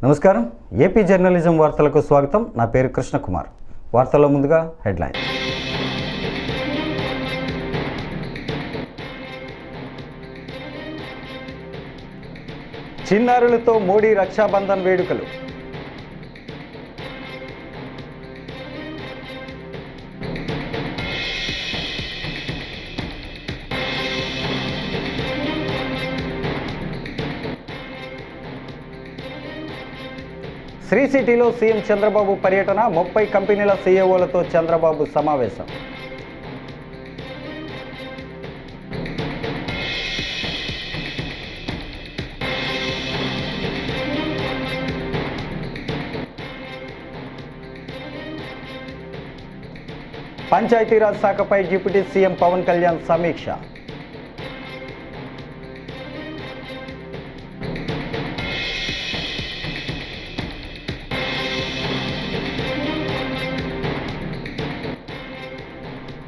నమస్కారం AP journalism వార్తలకు స్వాగతం. నా పేరు కృష్ణకుమార్. వార్తల్లో ముందుగా హెడ్లైన్. చిన్నారులతో మోడీ రక్షాబంధన్ వేడుకలు. శ్రీ సిటీలో సీఎం చంద్రబాబు పర్యటన. 30 కంపెనీల సీఈఓలతో చంద్రబాబు సమావేశం. పంచాయతీరాజ్ శాఖపై డిప్యూటీ సీఎం పవన్ కళ్యాణ్ సమీక్ష.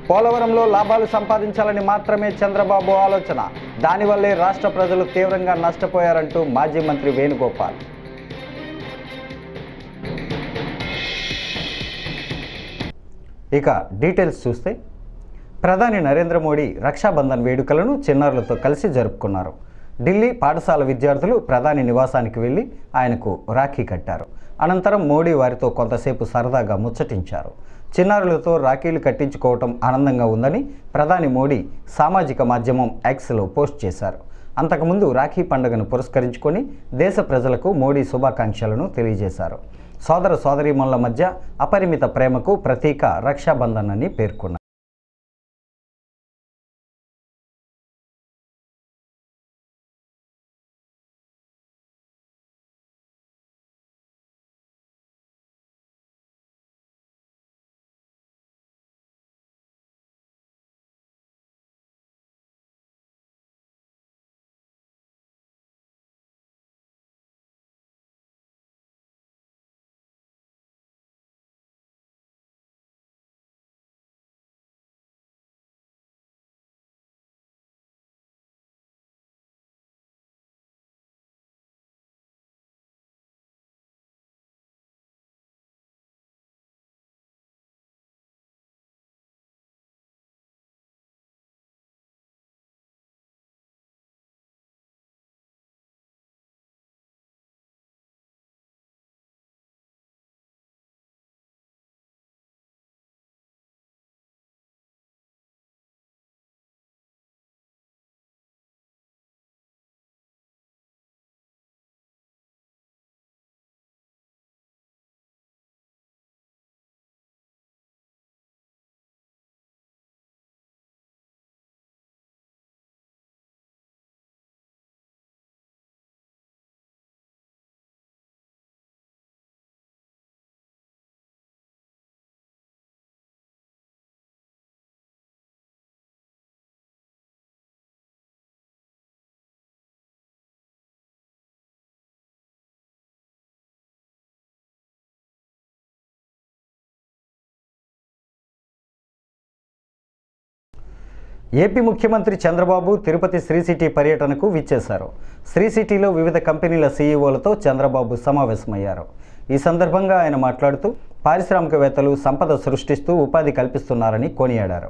పోలవరంలో లాభాలు సంపాదించాలని మాత్రమే చంద్రబాబు ఆలోచన. దానివల్లే రాష్ట్ర ప్రజలు తీవ్రంగా నష్టపోయారంటూ మాజీ మంత్రి వేణుగోపాల్. ఇక డీటెయిల్స్ చూస్తే, ప్రధాని నరేంద్ర మోడీ రక్షాబంధన్ వేడుకలను చిన్నారులతో కలిసి జరుపుకున్నారు. ఢిల్లీ పాఠశాల విద్యార్థులు ప్రధాని నివాసానికి వెళ్లి ఆయనకు రాఖీ కట్టారు. అనంతరం మోడీ వారితో కొంతసేపు సరదాగా ముచ్చటించారు. చిన్నారులతో రాఖీలు కట్టించుకోవటం ఆనందంగా ఉందని ప్రధాని మోడీ సామాజిక మాధ్యమం ఎక్స్లో పోస్ట్ చేశారు. అంతకుముందు రాఖీ పండుగను పురస్కరించుకొని దేశ ప్రజలకు మోడీ శుభాకాంక్షలను తెలియజేశారు. సోదర సోదరీమణుల మధ్య అపరిమిత ప్రేమకు ప్రతీక రక్షాబంధన్ అని పేర్కొన్నారు. ఏపీ ముఖ్యమంత్రి చంద్రబాబు తిరుపతి శ్రీ సిటీ పర్యటనకు విచ్చేశారు. శ్రీ సిటీలో వివిధ కంపెనీల సీఈఓలతో చంద్రబాబు సమావేశమయ్యారు. ఈ సందర్భంగా ఆయన మాట్లాడుతూ పారిశ్రామికవేత్తలు సంపద సృష్టిస్తూ ఉపాధి కల్పిస్తున్నారని కొనియాడారు.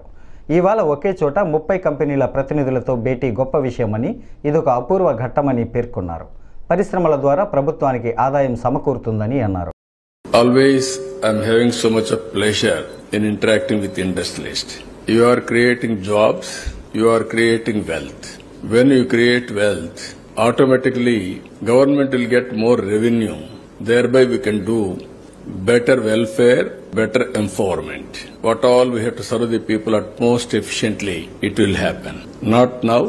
ఇవాళ ఒకే చోట 30 కంపెనీల ప్రతినిధులతో భేటీ గొప్ప విషయమని, ఇదొక అపూర్వ ఘట్టమని పేర్కొన్నారు. పరిశ్రమల ద్వారా ప్రభుత్వానికి ఆదాయం సమకూరుతుందని అన్నారు. Always I'm having so much of pleasure in interacting with industrialists. You are creating jobs, you are creating wealth. When you create wealth, automatically government will get more revenue. Thereby we can do better welfare, better empowerment. What all we have to serve the people at most efficiently, it will happen. Not now,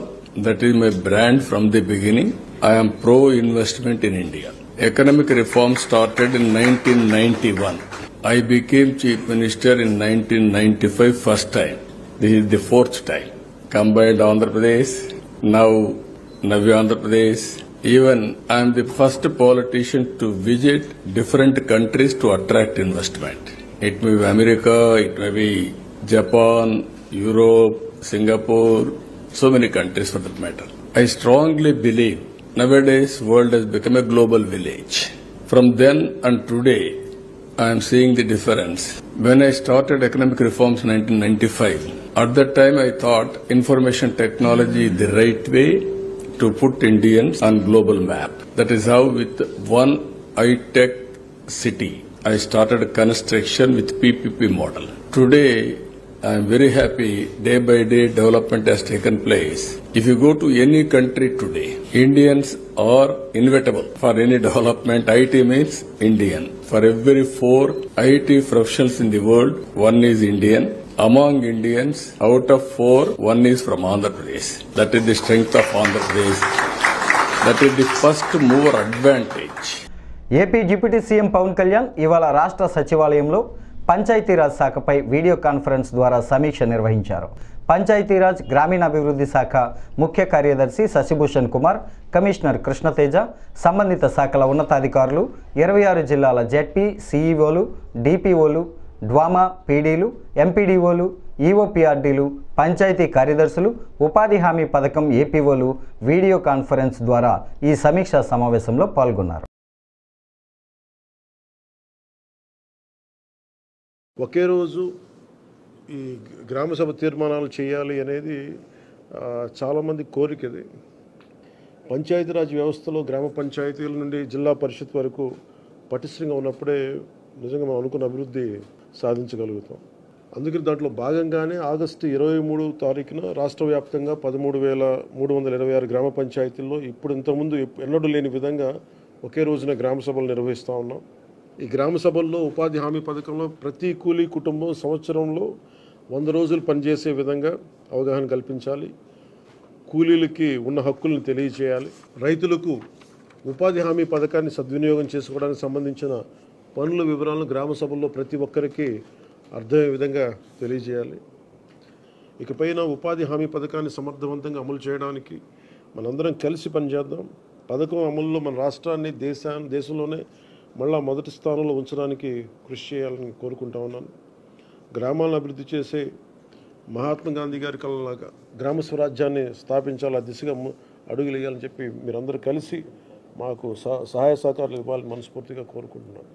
that is my brand from the beginning. I am pro-investment in India. Economic reform started in 1991. I became Chief Minister in 1995 first time. This is the fourth time. Combined Andhra Pradesh, now Navya Andhra Pradesh. Even I am the first politician to visit different countries to attract investment. It may be America, it may be Japan, Europe, Singapore, so many countries for that matter. I strongly believe nowadays world has become a global village. From then and today, I am seeing the difference. When I started economic reforms in 1995, at that time I thought information technology is the right way to put Indians on global map. That is how with one high-tech city, I started construction with PPP model. Today, I am very happy day by day development has taken place. If you go to any country today, Indians are inevitable for any development. IT means Indian. For every 4 IT professionals in the world, one is Indian. Among Indians, out of 4, one is from Andhra Pradesh. That is the strength of Andhra Pradesh. That is the first mover advantage. AP deputy CM Pavan Kalyan ఇవాళ రాష్ట్ర సచివాలయంలో Panchayati Raj శాఖపై video conference ద్వారా సమీక్ష నిర్వహించారు. పంచాయతీరాజ్ గ్రామీణాభివృద్ధి శాఖ ముఖ్య కార్యదర్శి శశిభూషణ్ కుమార్, కమిషనర్ కృష్ణతేజ, సంబంధిత శాఖల ఉన్నతాధికారులు, 26 జిల్లాల జెడ్పీ, సిఈఓలు, డిపిఓలు, డ్వామా పీడీలు, ఎంపీడీఓలు, ఈఓపీఆర్డీలు, పంచాయతీ కార్యదర్శులు, ఉపాధి హామీ పథకం ఏపీఓలు వీడియో కాన్ఫరెన్స్ ద్వారా ఈ సమీక్షా సమావేశంలో పాల్గొన్నారు. ఒకే రోజు ఈ గ్రామసభ తీర్మానాలు చేయాలి అనేది చాలామంది కోరికది. పంచాయతీరాజ్ వ్యవస్థలో గ్రామ పంచాయతీల నుండి జిల్లా పరిషత్ వరకు పటిష్టంగా ఉన్నప్పుడే నిజంగా మనం అనుకున్న అభివృద్ధి సాధించగలుగుతాం. అందుకని దాంట్లో భాగంగానే ఆగస్టు 23 తారీఖున రాష్ట్ర వ్యాప్తంగా 13,326 గ్రామ పంచాయతీల్లో ఇప్పుడు ఇంతకుముందు ఎన్నడూ లేని విధంగా ఒకే రోజున గ్రామ సభలు నిర్వహిస్తూ ఉన్నాం. ఈ గ్రామ సభల్లో ఉపాధి హామీ పథకంలో ప్రతి కూలీ కుటుంబం సంవత్సరంలో 100 రోజులు పనిచేసే విధంగా అవగాహన కల్పించాలి. కూలీలకి ఉన్న హక్కులను తెలియజేయాలి. రైతులకు ఉపాధి హామీ పథకాన్ని సద్వినియోగం చేసుకోవడానికి సంబంధించిన పనుల వివరాలను గ్రామ సభల్లో ప్రతి ఒక్కరికి అర్థమయ్యే విధంగా తెలియజేయాలి. ఇకపైన ఉపాధి హామీ పథకాన్ని సమర్థవంతంగా అమలు చేయడానికి మనందరం కలిసి పనిచేద్దాం. పథకం అమలులో మన రాష్ట్రాన్ని దేశంలోనే మళ్ళా మొదటి స్థానంలో ఉంచడానికి కృషి చేయాలని కోరుకుంటా ఉన్నాను. గ్రామాలను అభివృద్ధి చేసే మహాత్మా గాంధీ గారి కళలాగా గ్రామ స్వరాజ్యాన్ని స్థాపించాలి, ఆ దిశగా అడుగులు వేయాలని చెప్పి మీరందరూ కలిసి మాకు సహాయ సహకారాలు ఇవ్వాలని మనస్ఫూర్తిగా కోరుకుంటున్నాను.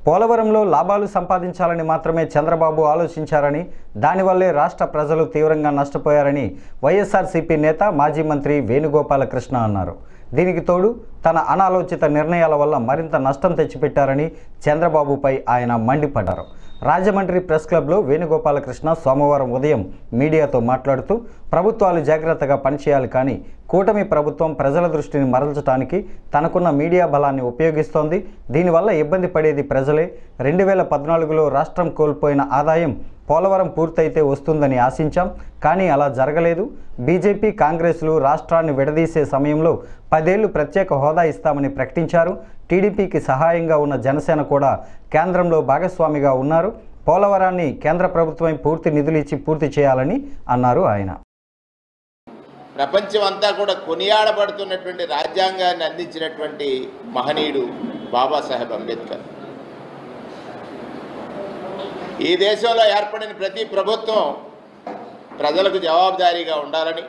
పోలవరంలో లాభాలు సంపాదించాలని మాత్రమే చంద్రబాబు ఆలోచించారని, దానివల్లే రాష్ట్ర ప్రజలు తీవ్రంగా నష్టపోయారని వైఎస్ఆర్సీపీ నేత మాజీ మంత్రి వేణుగోపాలకృష్ణ అన్నారు. దీనికి తోడు తన అనాలోచిత నిర్ణయాల వల్ల మరింత నష్టం తెచ్చిపెట్టారని చంద్రబాబుపై ఆయన మండిపడ్డారు. రాజమండ్రి ప్రెస్ క్లబ్లో వేణుగోపాలకృష్ణ సోమవారం ఉదయం మీడియాతో మాట్లాడుతూ ప్రభుత్వాలు జాగ్రత్తగా పనిచేయాలి, కానీ కూటమి ప్రభుత్వం ప్రజల దృష్టిని మరల్చడానికి తనకున్న మీడియా బలాన్ని ఉపయోగిస్తోంది. దీనివల్ల ఇబ్బంది పడేది ప్రజలే. 2014లో రాష్ట్రం కోల్పోయిన ఆదాయం పోలవరం పూర్తయితే వస్తుందని ఆశించాం, కానీ అలా జరగలేదు. బీజేపీ, కాంగ్రెస్లు రాష్ట్రాన్ని విడదీసే సమయంలో 10 ఏళ్లు ప్రత్యేక హోదా ఇస్తామని ప్రకటించారు. టీడీపీకి సహాయంగా ఉన్న జనసేన కూడా కేంద్రంలో భాగస్వామిగా ఉన్నారు. పోలవరాన్ని కేంద్ర ప్రభుత్వం పూర్తి నిధులు ఇచ్చి పూర్తి చేయాలని అన్నారు ఆయన. ప్రపంచం అంతా కూడా కొనియాడబడుతున్నటువంటి రాజ్యాంగాన్ని అందించినటువంటి మహనీయుడు బాబాసాహెబ్ అంబేద్కర్. ఈ దేశంలో ఏర్పడిన ప్రతి ప్రభుత్వం ప్రజలకు జవాబుదారీగా ఉండాలని,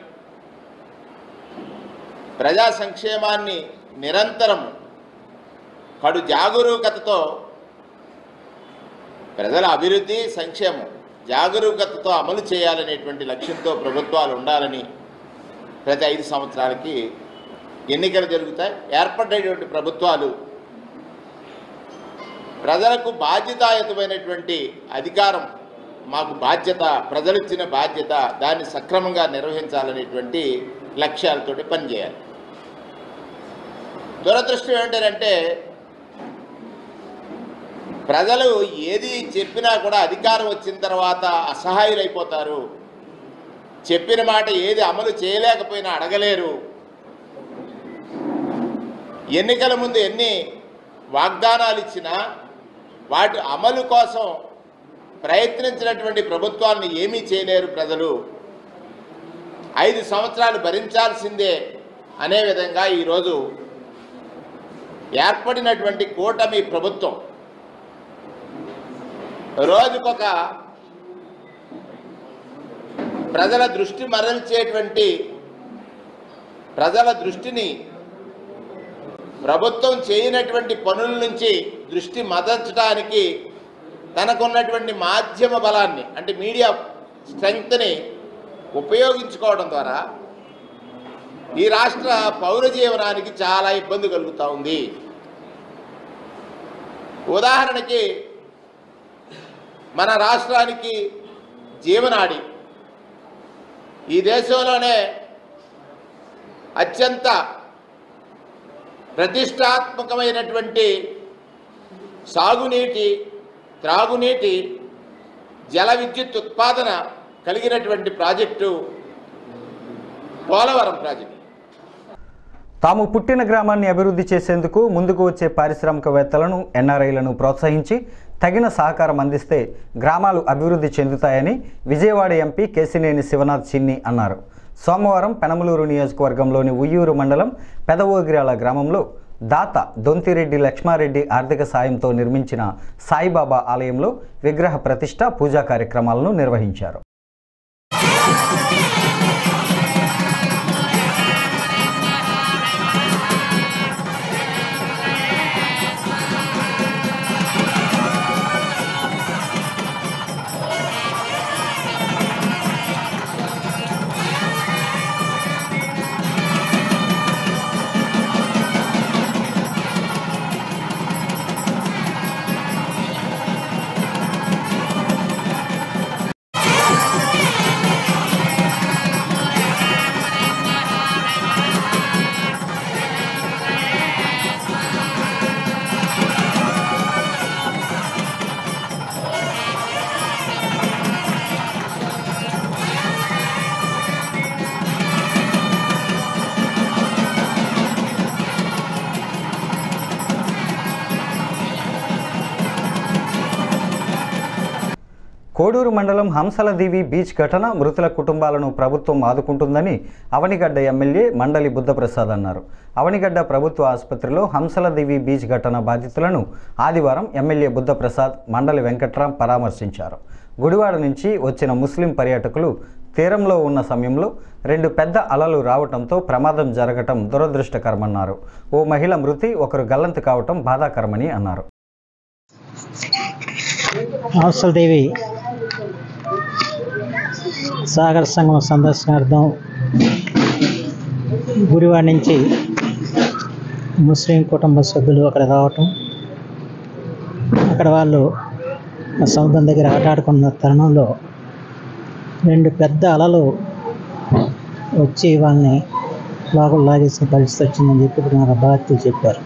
ప్రజా సంక్షేమాన్ని నిరంతరం కడు జాగరూకతతో, ప్రజల అభివృద్ధి సంక్షేమం జాగరూకతతో అమలు చేయాలనేటువంటి లక్ష్యంతో ప్రభుత్వాలు ఉండాలని ప్రతి 5 సంవత్సరాలకి ఎన్నికలు జరుగుతాయి. ఏర్పడేటువంటి ప్రభుత్వాలు ప్రజలకు బాధ్యతాయుతమైనటువంటి అధికారం, మాకు బాధ్యత, ప్రజలు ఇచ్చిన బాధ్యత, దాన్ని సక్రమంగా నిర్వహించాలనేటువంటి లక్ష్యాలతోటి పనిచేయాలి. దురదృష్టం ఏంటంటే ప్రజలు ఏది చెప్పినా కూడా అధికారం వచ్చిన తర్వాత అసహాయులైపోతారు. చెప్పిన మాట ఏది అమలు చేయలేకపోయినా అడగలేరు. ఎన్నికల ముందు ఎన్ని వాగ్దానాలు ఇచ్చినా వాటి అమలు కోసం ప్రయత్నించినటువంటి ప్రభుత్వాన్ని ఏమీ చేయలేరు ప్రజలు. 5 సంవత్సరాలు భరించాల్సిందే అనే విధంగా ఈరోజు ఏర్పడినటువంటి కూటమి ప్రభుత్వం రోజుకొక ప్రజల దృష్టి మరల్చేటువంటి, ప్రజల దృష్టిని ప్రభుత్వం చేయనటువంటి పనుల నుంచి దృష్టి మదర్చడానికి తనకున్నటువంటి మాధ్యమ బలాన్ని అంటే మీడియా స్ట్రెంగ్త్ని ఉపయోగించుకోవడం ద్వారా ఈ రాష్ట్ర పౌర జీవనానికి చాలా ఇబ్బంది కలుగుతూ ఉంది. ఉదాహరణకి మన రాష్ట్రానికి జీవనాడి ఈ దేశంలోనే అత్యంత ప్రతిష్టాత్మకమైనటువంటి సాగునీటి, త్రాగునీటి, జల విద్యుత్ ఉత్పాదన కలిగినటువంటి ప్రాజెక్టు పోలవరం ప్రాజెక్టు. తాము పుట్టిన గ్రామాన్ని అభివృద్ధి చేసేందుకు ముందుకు వచ్చే పారిశ్రామికవేత్తలను, ఎన్ఆర్ఐలను ప్రోత్సహించి తగిన సహకారం అందిస్తే గ్రామాలు అభివృద్ధి చెందుతాయని విజయవాడ ఎంపీ కేశినేని శివనాథ్ చిన్ని అన్నారు. సోమవారం పెనమలూరు నియోజకవర్గంలోని ఉయ్యూరు మండలం పెదవోగిరాల గ్రామంలో దాత దొంతిరెడ్డి లక్ష్మారెడ్డి ఆర్థిక సాయంతో నిర్మించిన సాయిబాబా ఆలయంలో విగ్రహ ప్రతిష్ఠ, పూజా కార్యక్రమాలను నిర్వహించారు. కోడూరు మండలం హంసలదేవి బీచ్ ఘటన మృతుల కుటుంబాలను ప్రభుత్వం ఆదుకుంటుందని అవనిగడ్డ ఎమ్మెల్యే మండలి బుద్ధప్రసాద్ అన్నారు. అవనిగడ్డ ప్రభుత్వ ఆసుపత్రిలో హంసలదేవి బీచ్ ఘటన బాధితులను ఆదివారం ఎమ్మెల్యే బుద్ధప్రసాద్, మండలి వెంకట్రాం పరామర్శించారు. గుడివాడ నుంచి వచ్చిన ముస్లిం పర్యాటకులు తీరంలో ఉన్న సమయంలో 2 పెద్ద అలలు రావడంతో ప్రమాదం జరగటం దురదృష్టకరమన్నారు. ఓ మహిళ మృతి, ఒకరు గల్లంతు కావటం బాధాకరమని అన్నారు. హంసలదేవి సాగర సంగమం సందర్శనార్థం గుడివాడ నుంచి ముస్లిం కుటుంబ సభ్యులు అక్కడ రావటం, అక్కడ వాళ్ళు సముద్రం దగ్గర ఆటాడుకున్న తరుణంలో 2 పెద్ద అలలు వచ్చి వాళ్ళని లోపల లాగేసిన పరిస్థితి వచ్చిందని చెప్పి ఇప్పుడు మన బాధితులు చెప్పారు.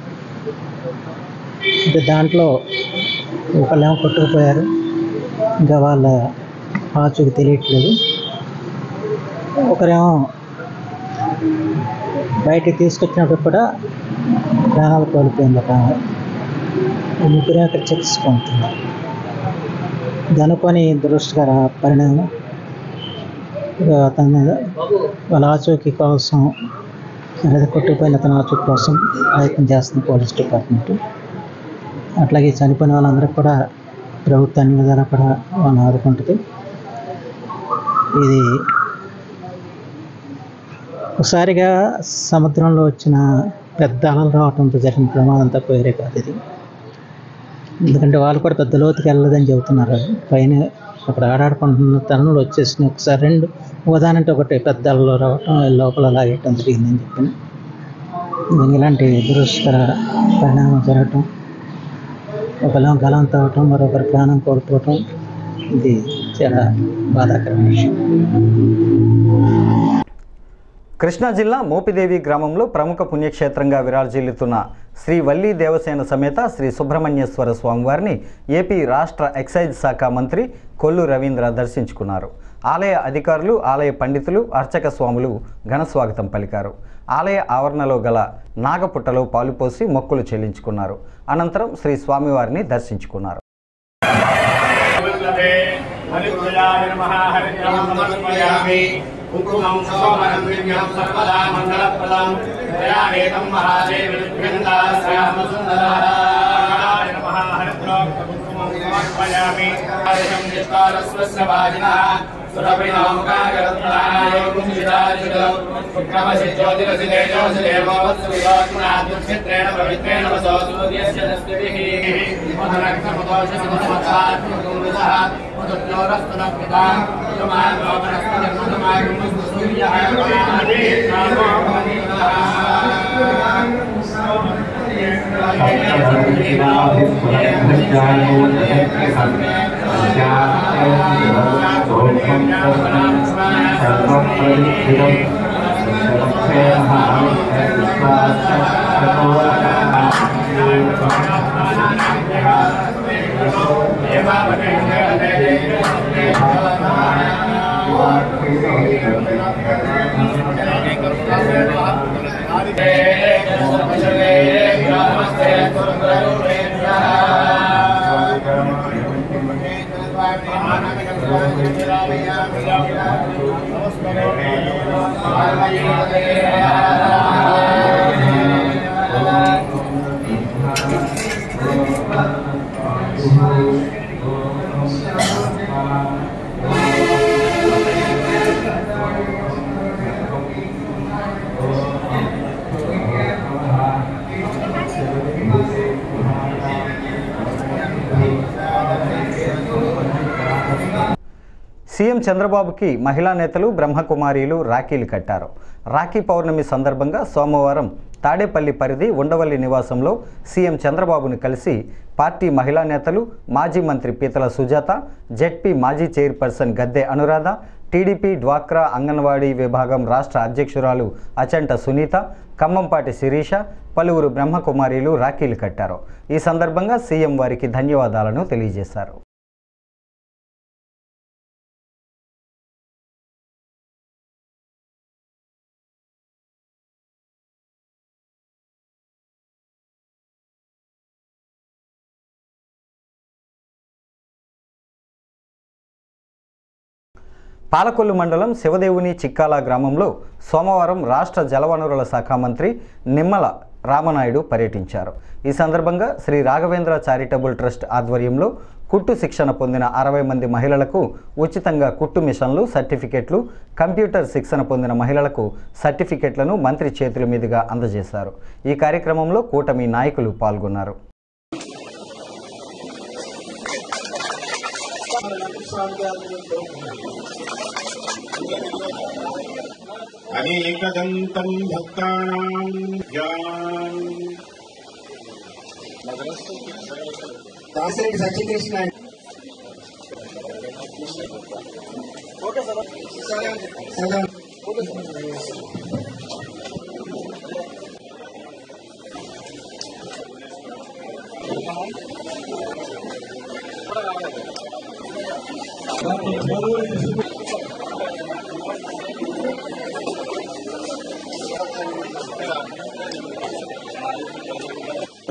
అంటే దాంట్లో ఒకళ్ళేమో కొట్టుకుపోయారు, ఇంకా వాళ్ళ ఆచూకి తెలియట్లేదు. ఒకరేమో బయటికి తీసుకొచ్చినప్పుడు కూడా ప్రాణాలు కోల్పోయింది. ఒక ముగ్గురే అక్కడ చికిత్సుకుంటున్నారు. దనుకొని దురదృష్టకర పరిణామం. అతను వాళ్ళ ఆచూకీ కోసం లేదా కొట్టుకుపోయిన అతని ఆచూకీ కోసం ప్రయత్నం చేస్తుంది పోలీస్ డిపార్ట్మెంట్. అట్లాగే చనిపోయిన వాళ్ళందరికీ కూడా ప్రభుత్వ అన్ని విధాలా కూడా వాళ్ళని ఆదుకుంటుంది. ఇది ఒకసారిగా సముద్రంలో వచ్చిన పెద్ద అలలు రావడంతో జరిగిన ప్రమాదం తప్ప వేరే కాదు ఇది. ఎందుకంటే వాళ్ళు కూడా పెద్ద లోతుకి వెళ్ళదని చెబుతున్నారు. పైన అక్కడ ఆడాడుకుంటున్న తరుణంలో వచ్చేసిన ఒకసారి 2 ఉదాహరణంటే ఒకటి పెద్ద అలలు రావటం, లోపల లాగేయటం జరిగిందని చెప్పిన ఇలాంటి దురదృష్టకర పరిణామం జరగటం, ఒకళ్ళేమో గల్లంతు అవ్వటం, మరొకరు ప్రాణం కోల్పోవటం, ఇది చాలా బాధాకరమైన విషయం. కృష్ణా జిల్లా మోపిదేవి గ్రామంలో ప్రముఖ పుణ్యక్షేత్రంగా విరాజిల్లుతున్న శ్రీ వల్లీ దేవసేన సమేత శ్రీ సుబ్రహ్మణ్యేశ్వర స్వామివారిని ఏపీ రాష్ట్ర ఎక్సైజ్ శాఖ మంత్రి కొల్లు రవీంద్ర దర్శించుకున్నారు. ఆలయ అధికారులు, ఆలయ పండితులు, అర్చక స్వాములు ఘన స్వాగతం పలికారు. ఆలయ ఆవరణలో గల నాగపుట్టలో పాలుపోసి మొక్కులు చెల్లించుకున్నారు. అనంతరం శ్రీ స్వామివారిని దర్శించుకున్నారు. సీఎం చంద్రబాబుకి మహిళా నేతలు బ్రహ్మకుమారీలు రాఖీలు కట్టారు. రాఖీ పౌర్ణమి సందర్భంగా సోమవారం తాడేపల్లి పరిధి ఉండవల్లి నివాసంలో సీఎం చంద్రబాబును కలిసి పార్టీ మహిళా నేతలు, మాజీ మంత్రి పీతల సుజాత, జెడ్పీ మాజీ చైర్పర్సన్ గద్దె అనురాధ, టీడీపీ డ్వాక్రా అంగన్వాడీ విభాగం రాష్ట్ర అధ్యక్షురాలు అచంట సునీత, ఖమ్మంపాటి శిరీష, పలువురు బ్రహ్మకుమారీలు రాఖీలు కట్టారు. ఈ సందర్భంగా సీఎం వారికి ధన్యవాదాలను తెలియజేశారు. పాలకొల్లు మండలం శివదేవుని చిక్కాల గ్రామంలో సోమవారం రాష్ట్ర జలవనరుల శాఖ మంత్రి నిమ్మల రామనాయుడు పర్యటించారు. ఈ సందర్భంగా శ్రీ రాఘవేంద్ర చారిటబుల్ ట్రస్ట్ ఆధ్వర్యంలో కుట్టు శిక్షణ పొందిన 60 మంది మహిళలకు ఉచితంగా కుట్టు మిషన్లు, సర్టిఫికెట్లు, కంప్యూటర్ శిక్షణ పొందిన మహిళలకు సర్టిఫికెట్లను మంత్రి చేతుల మీదుగా అందజేశారు. ఈ కార్యక్రమంలో కూటమి నాయకులు పాల్గొన్నారు. అనేకదంతం భక్తానాం దాసరికి సత్యకృష్ణ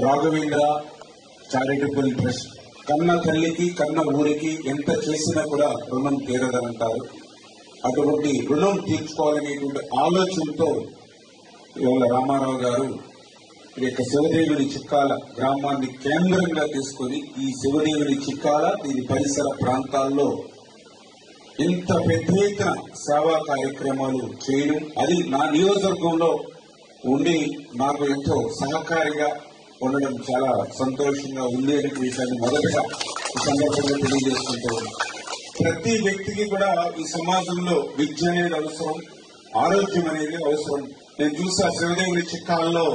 రాఘవేంద్ర చారిటబుల్ ట్రస్ట్ కన్న తల్లికి కన్న ఊరికి ఎంత చేసినా కూడా రుణం తీరదనంటారు. అటువంటి రుణం తీర్చుకోవాలనేటువంటి ఆలోచనతో ఇవాళ రామారావు గారు ఈ యొక్క శివదేవుని చిక్కాల గ్రామాన్ని కేంద్రంగా తీసుకుని ఈ శివదేవుని చిక్కాల దీని పరిసర ప్రాంతాల్లో ఇంత పెద్ద ఎత్తున సేవా కార్యక్రమాలు చేయడం, అది నా నియోజకవర్గంలో ఉండి నాకు ఎంతో సహకారిగా ఉండడం చాలా సంతోషంగా ఉంది అనే విషయాన్ని మొదటగా ఈ సందర్భంగా తెలియజేస్తుంటూ ప్రతి వ్యక్తికి కూడా ఈ సమాజంలో విద్య అనేది అవసరం, ఆరోగ్యం అనేది అవసరం. నేను చూసా శివదేవుని చిక్కాల్లో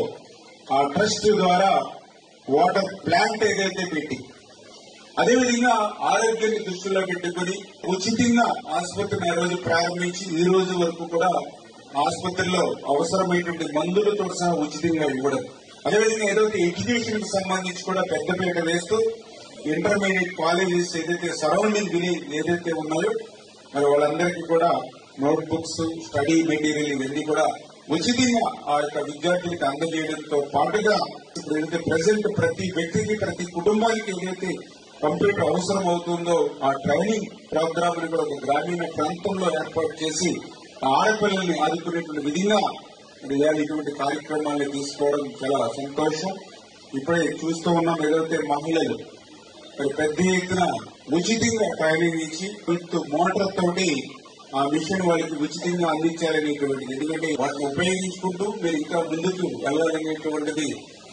ఆ ట్రస్ట్ ద్వారా వాటర్ ప్లాంట్ ఏదైతే పెట్టి, అదేవిధంగా ఆరోగ్యాన్ని దృష్టిలో పెట్టుకుని ఉచితంగా ఆసుపత్రిని ఆ రోజు ప్రారంభించి ఈ రోజు వరకు కూడా ఆసుపత్రిలో అవసరమైనటువంటి మందులతో సహా ఉచితంగా ఇవ్వడం. అదేవిధంగా ఏదైతే ఎడ్యుకేషన్ కి సంబంధించి కూడా పెద్దపీట వేస్తూ ఇంటర్మీడియట్ కాలేజెస్ ఏదైతే సరౌండింగ్ విలేజ్ ఏదైతే ఉన్నాయో మరి వాళ్ళందరికీ కూడా నోట్ బుక్స్, స్టడీ మెటీరియల్ ఇవన్నీ కూడా ఉచితంగా ఆ యొక్క విద్యార్థులకు అందజేయడంతో పాటుగా ఇప్పుడు ఏదైతే ప్రజెంట్ ప్రతి వ్యక్తికి ప్రతి కుటుంబానికి ఏదైతే కంప్యూటర్ అవసరం అవుతుందో ఆ ట్రైనింగ్ ప్రోగ్రామ్ ని కూడా ఒక గ్రామీణ ప్రాంతంలో ఏర్పాటు చేసి ఆడపిల్లల్ని ఆదుకునేటువంటి విధంగా ఇటువంటి కార్యక్రమాన్ని తీసుకోవడం చాలా సంతోషం. ఇప్పుడే చూస్తూ ఉన్నాం ఏదైతే మహిళలు మరి పెద్ద ఎత్తున ఉచితంగా ట్రైనింగ్ ఇచ్చి విత్ మోటార్ తోటి ఆ మిషన్ వాళ్ళకి ఉచితంగా అందించాలనేటువంటిది. ఎందుకంటే వాటిని ఉపయోగించుకుంటూ మీరు ఇంకా ముందుకు వెళ్ళాలనేటువంటిది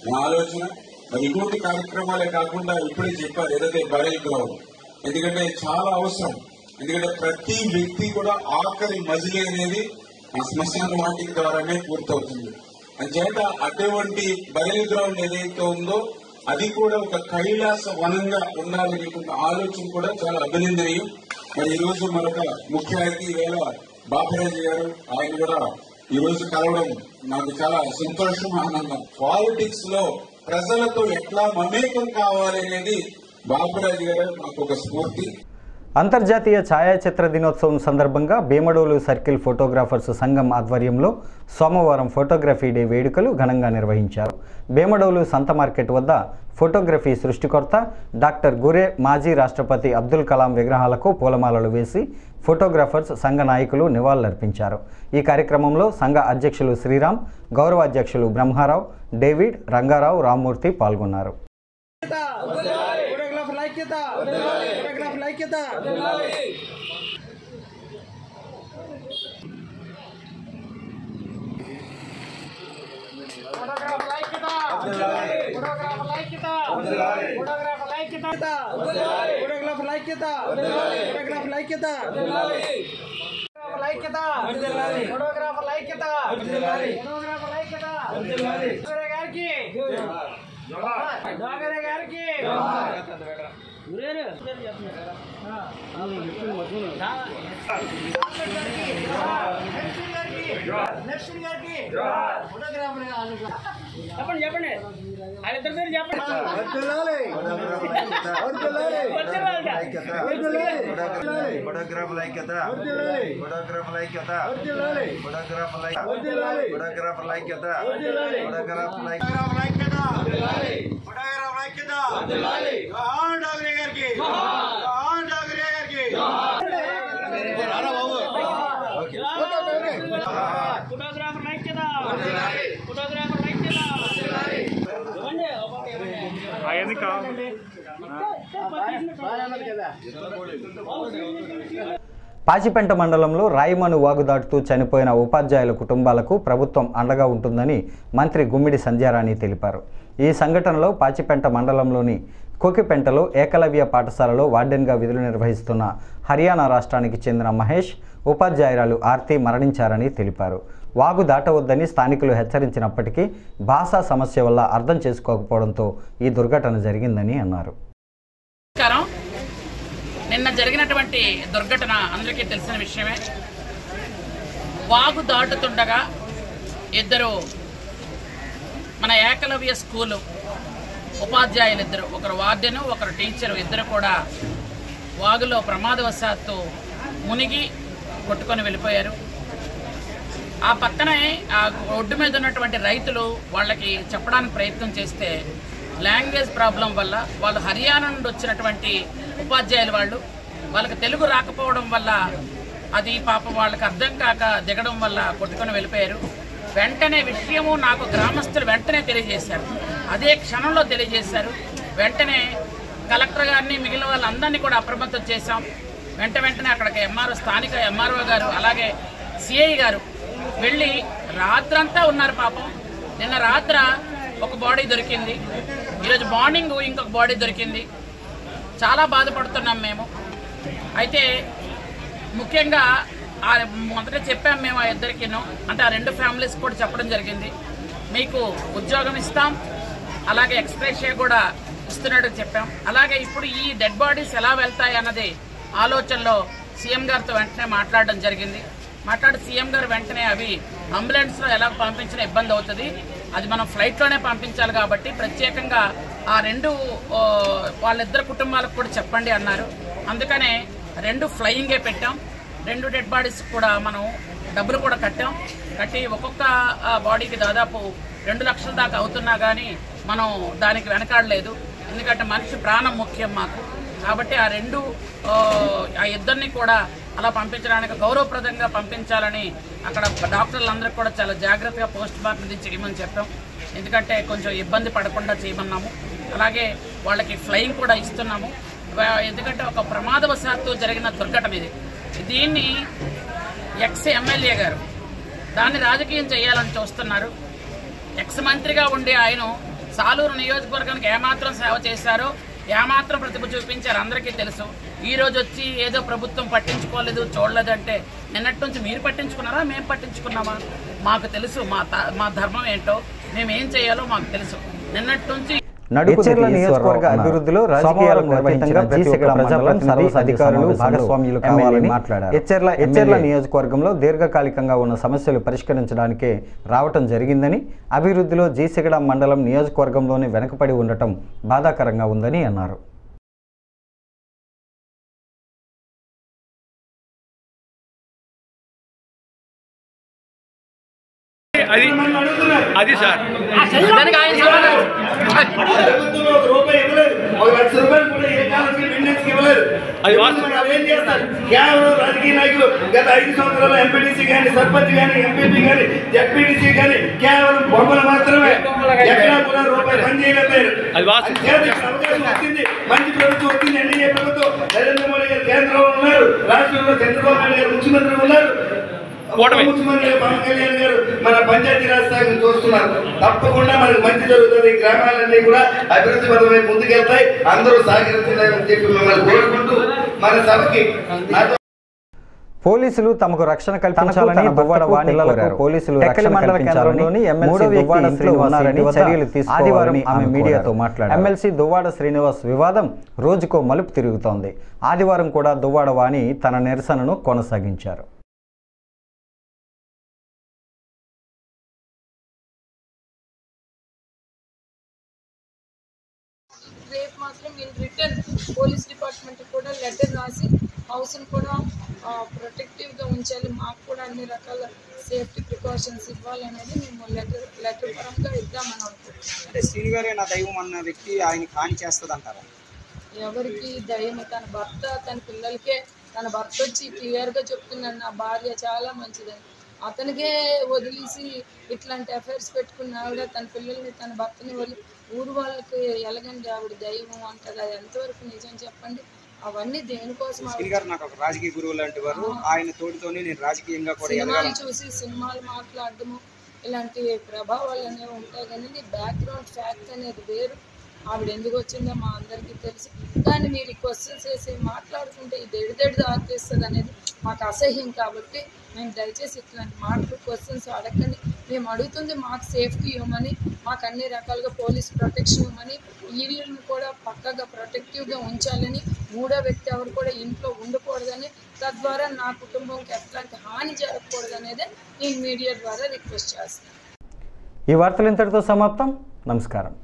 నా ఆలోచన. మరి ఇటువంటి కార్యక్రమాలే కాకుండా ఇప్పుడే చెప్పారు ఏదైతే బరైల్ గ్రౌండ్, ఎందుకంటే చాలా అవసరం. ఎందుకంటే ప్రతి వ్యక్తి కూడా ఆఖరి మజిలీ అనేది ఆ శ్మశాన వాటిక ద్వారానే పూర్తవుతుంది. అంచేత అటువంటి బరైల్ గ్రౌండ్ ఏదైతే ఉందో అది కూడా ఒక కైలాస వనంగా ఉండాలనేటువంటి ఆలోచన కూడా చాలా అభినందనీయం. మరి ఈ రోజు మరొక ముఖ్య అతిథి వేళ బాపరాజు గారు, ఆయన కూడా ఈ రోజు కలవడం నాకు చాలా సంతోషం, ఆనందం. పాలిటిక్స్ లో ప్రజలతో ఎట్లా మమేకం కావాలి అనేది బాపరాజు గారు నాకు ఒక స్ఫూర్తి. అంతర్జాతీయ ఛాయాచిత్ర దినోత్సవం సందర్భంగా భీమడోలు సర్కిల్ ఫోటోగ్రాఫర్స్ సంఘం ఆధ్వర్యంలో సోమవారం ఫోటోగ్రఫీ డే వేడుకలు ఘనంగా నిర్వహించారు. భీమడోలు సంత మార్కెట్ వద్ద ఫోటోగ్రఫీ సృష్టికర్త డాక్టర్ గురే మాజీ రాష్ట్రపతి అబ్దుల్ కలాం విగ్రహాలకు పూలమాలలు వేసి ఫోటోగ్రాఫర్స్ సంఘ నాయకులు నివాళులర్పించారు. ఈ కార్యక్రమంలో సంఘ అధ్యక్షులు శ్రీరామ్, గౌరవ అధ్యక్షులు బ్రహ్మారావు, డేవిడ్, రంగారావు, రామ్మూర్తి పాల్గొన్నారు. పాచిపెంట మండలంలో రాయిమను వాగు దాటుతూ చనిపోయిన ఉపాధ్యాయుల కుటుంబాలకు ప్రభుత్వం అండగా ఉంటుందని మంత్రి గుమ్మిడి సంధ్యారాణి తెలిపారు. ఈ సంఘటనలో పాచిపెంట మండలంలోని కోకిపెంటలో ఏకలవ్య పాఠశాలలో వార్డెన్గా విధులు నిర్వహిస్తున్న హర్యానా రాష్ట్రానికి చెందిన మహేష్, ఉపాధ్యాయురాలు ఆర్తి మరణించారని తెలిపారు. వాగు దాటవద్దని స్థానికులు హెచ్చరించినప్పటికీ భాషా సమస్య వల్ల అర్థం చేసుకోకపోవడంతో ఈ దుర్ఘటన జరిగిందని అన్నారు. నిన్న జరిగినటువంటి దుర్ఘటన అందరికీ తెలిసిన విషయమే. వాగు దాటుతుండగా ఇద్దరు మన ఏకలవ్య స్కూలు ఉపాధ్యాయులు ఇద్దరు, ఒకరు వార్డెను, ఒకరు టీచరు, ఇద్దరు కూడా వాగులో ప్రమాదవశాత్తు మునిగి కొట్టుకొని వెళ్ళిపోయారు. ఆ పక్కనే ఆ ఒడ్డు మీద ఉన్నటువంటి రైతులు వాళ్ళకి చెప్పడానికి ప్రయత్నం చేస్తే లాంగ్వేజ్ ప్రాబ్లం వల్ల వాళ్ళు హర్యానా నుండి వచ్చినటువంటి ఉపాధ్యాయులు వాళ్ళకి తెలుగు రాకపోవడం వల్ల అది పాపం వాళ్ళకి అర్థం కాక దిగడం వల్ల కొట్టుకొని వెళ్ళిపోయారు. వెంటనే విషయము నాకు గ్రామస్తులు వెంటనే తెలియజేశారు, అదే క్షణంలో తెలియజేశారు. వెంటనే కలెక్టర్ గారిని మిగిలిన వాళ్ళందరినీ కూడా అప్రమత్తం చేశాం. వెంటనే అక్కడికి స్థానిక ఎంఆర్ఓ గారు అలాగే సిఐ గారు వెళ్ళి రాత్రంతా ఉన్నారు. పాపం నిన్న రాత్ర ఒక బాడీ దొరికింది, ఈరోజు మార్నింగ్ ఇంకొక బాడీ దొరికింది. చాలా బాధపడుతున్నాం మేము. అయితే ముఖ్యంగా మొదట చెప్పాం మేము ఆ ఇద్దరికిను, అంటే ఆ రెండు ఫ్యామిలీస్ కూడా చెప్పడం జరిగింది, మీకు ఉద్యోగం ఇస్తాం అలాగే ఎక్స్‌గ్రేషియా కూడా ఇస్తున్నట్టు చెప్పాం. అలాగే ఇప్పుడు ఈ డెడ్ బాడీస్ ఎలా వెళ్తాయి అన్నది ఆలోచనలో సీఎం గారితో వెంటనే మాట్లాడడం జరిగింది. మాట్లాడి సీఎం గారు వెంటనే అవి అంబులెన్స్లో ఎలా పంపించినా ఇబ్బంది అవుతుంది, అది మనం ఫ్లైట్లోనే పంపించాలి కాబట్టి ప్రత్యేకంగా ఆ రెండు వాళ్ళిద్దరు కుటుంబాలకు కూడా చెప్పండి అన్నారు. అందుకనే రెండు ఫ్లయింగే పెట్టాం. రెండు డెడ్ బాడీస్ కూడా మనం డబ్బులు కూడా కట్టి ఒక్కొక్క బాడీకి దాదాపు 2 లక్షల దాకా అవుతున్నా కానీ మనం దానికి వెనకాడలేదు. ఎందుకంటే మనిషి ప్రాణం ముఖ్యం మాకు. కాబట్టి ఆ ఇద్దరిని కూడా అలా పంపించడానికి గౌరవప్రదంగా పంపించాలని అక్కడ డాక్టర్లందరికీ కూడా చాలా జాగ్రత్తగా పోస్ట్ మార్టం ఇది చేయమని చెప్పాం. ఎందుకంటే కొంచెం ఇబ్బంది పడకుండా చేయమన్నాము. అలాగే వాళ్ళకి ఫ్లయింగ్ కూడా ఇస్తున్నాము. ఎందుకంటే ఒక ప్రమాదవశాత్తు జరిగిన దుర్ఘటన ఇది. దీన్ని ఎక్స్ ఎమ్మెల్యే గారు దాన్ని రాజకీయం చేయాలని చూస్తున్నారు. ఎక్స్ మంత్రిగా ఉండి ఆయన సాలూరు నియోజకవర్గానికి ఏమాత్రం సేవ చేశారో, ఏమాత్రం ప్రతిభ చూపించారు అందరికీ తెలుసు. ఈ రోజు వచ్చి ఏదో ప్రభుత్వం పట్టించుకోలేదు, చూడలేదంటే నిన్నటి నుంచి మీరు పట్టించుకున్నారా, మేము పట్టించుకున్నామా? మాకు తెలుసు మా ధర్మం ఏంటో, మేమేం చేయాలో మాకు తెలుసు. నిన్నటి నుంచి ఎచ్చెర్ల నియోజకవర్గ అభివృద్ధిలో రాజకీయాలకు నిర్వహించిన ప్రజాప్రతినిధులు, అధికారులు భాగస్వామ్యులు కావాలని మాట్లాడారు. ఎచ్చెర్ల నియోజకవర్గంలో దీర్ఘకాలికంగా ఉన్న సమస్యలు పరిష్కరించడానికే రావటం జరిగిందని, అభివృద్ధిలో జీసిగడ మండలం నియోజకవర్గంలోనే వెనుకబడి ఉండటం బాధాకరంగా ఉందని అన్నారు. అది సార్ కేవలం రాజకీయ నాయకులు గత 5 సంవత్సరాలు ఎంపీటీసీ కానీ, సర్పంచ్ కానీ, ఎంపీపీ కానీ, జడ్పీటీసీ కానీ కేవలం బొమ్మలు మాత్రమే. ఎక్కడా కూడా రూపాయి పని చేయలేకపోయారు. అవకాశం వచ్చింది, మంచి ప్రభుత్వం వచ్చింది. ఎన్డీఏ ప్రభుత్వం, నరేంద్ర మోడీ గారు కేంద్రంలో ఉన్నారు, రాష్ట్రంలో చంద్రబాబు నాయుడు గారు ముఖ్యమంత్రి ఉన్నారు, ముఖ్యమంత్రి పవన్ కళ్యాణ్ గారు మన పంచాయతీరాజ్ శాఖను చూస్తున్నారు. తప్పకుండా మనకు మంచి జరుగుతుంది. గ్రామాలన్నీ కూడా అభివృద్ధి పదమై ముందుకెళ్తాయి. అందరూ సహకరిస్తున్నారని చెప్పి మిమ్మల్ని కోరుకుంటూ మన సభకి పోలీసులు తమకు రక్షణ కల్పించాలని దువ్వాడ వాణి కోరారు. పోలీసులు రక్షణ కల్పించాలని ఎమ్మెల్సీ దువ్వాడ శ్రీనివాసరెడ్డి చర్యలు తీసుకోవాలని ఆమె మీడియాతో మాట్లాడారు. ఎమ్మెల్సీ దువ్వాడ శ్రీనివాస్ వివాదం రోజుకో మలుపు తిరుగుతోంది. ఆదివారం కూడా దువ్వాడ వాణి తన నిరసనను కొనసాగించారు. రేపు మాత్రం ఇన్ రిటర్న్ పోలీస్ డిపార్ట్మెంట్ కూడా లెటర్ రాసి హౌస్ను కూడా ప్రొటెక్టివ్గా ఉంచాలి, మాకు కూడా అన్ని రకాల సేఫ్టీ ప్రికాషన్స్ ఇవ్వాలనేది మేము లెటర్ పరంగా ఇద్దామని అనుకుంటున్నాం. అంటే శ్రీనివారే నా దైవం అన్న వ్యక్తి ఆయన హాని చేస్తుంది అంటారా? ఎవరికి దైవం? తన భర్త, తన పిల్లలకే తన భర్త వచ్చి క్లియర్గా చెప్తున్నాడు, నా భార్య చాలా మంచిదని. అతనికే వదిలేసి ఇట్లాంటి అఫైర్స్ పెట్టుకున్న ఆవిడ తన పిల్లల్ని, తన భర్తని వదిలి ఊరు వాళ్ళకి ఎలాగండి ఆవిడ దైవం అంటారు? అది ఎంతవరకు నిజం చెప్పండి? అవన్నీ దేనికోసం? నాకు ఒక రాజకీయ గురువు లాంటి వారు, ఆయన తోడుతోనే నేను రాజకీయంగా కూడా సినిమాలు చూసి సినిమాలు మాట్లాడడము ఇలాంటి ప్రభావాలు అనేవి ఉంటాయి, కానీ బ్యాక్గ్రౌండ్ ఫ్యాక్ట్ అనేది వేరు. ఆవిడ ఎందుకు వచ్చిందో మా అందరికీ తెలుసు. కానీ మీరు క్వశ్చన్స్ వేసి మాట్లాడుకుంటే ఇది ఎడిదెడి దారితీస్తుంది అనేది మాకు అసహ్యం. కాబట్టి మేము దయచేసి ఇట్లాంటి మాటలు క్వశ్చన్స్ అడగండి. మేము అడుగుతుంది మాకు సేఫ్టీ ఇవ్వమని, మాకు అన్ని రకాలుగా పోలీస్ ప్రొటెక్షన్ ఇవ్వమని, ఇళ్ళను కూడా పక్కగా ప్రొటెక్టివ్గా ఉంచాలని, మూడో వ్యక్తి ఎవరు కూడా ఇంట్లో ఉండకూడదని, తద్వారా నా కుటుంబంకి ఎట్లాంటి హాని జరగకూడదు అనేది నేను మీడియా ద్వారా రిక్వెస్ట్ చేస్తాను. ఈ వార్తలు ఇంతటితో సమాప్తం. నమస్కారం.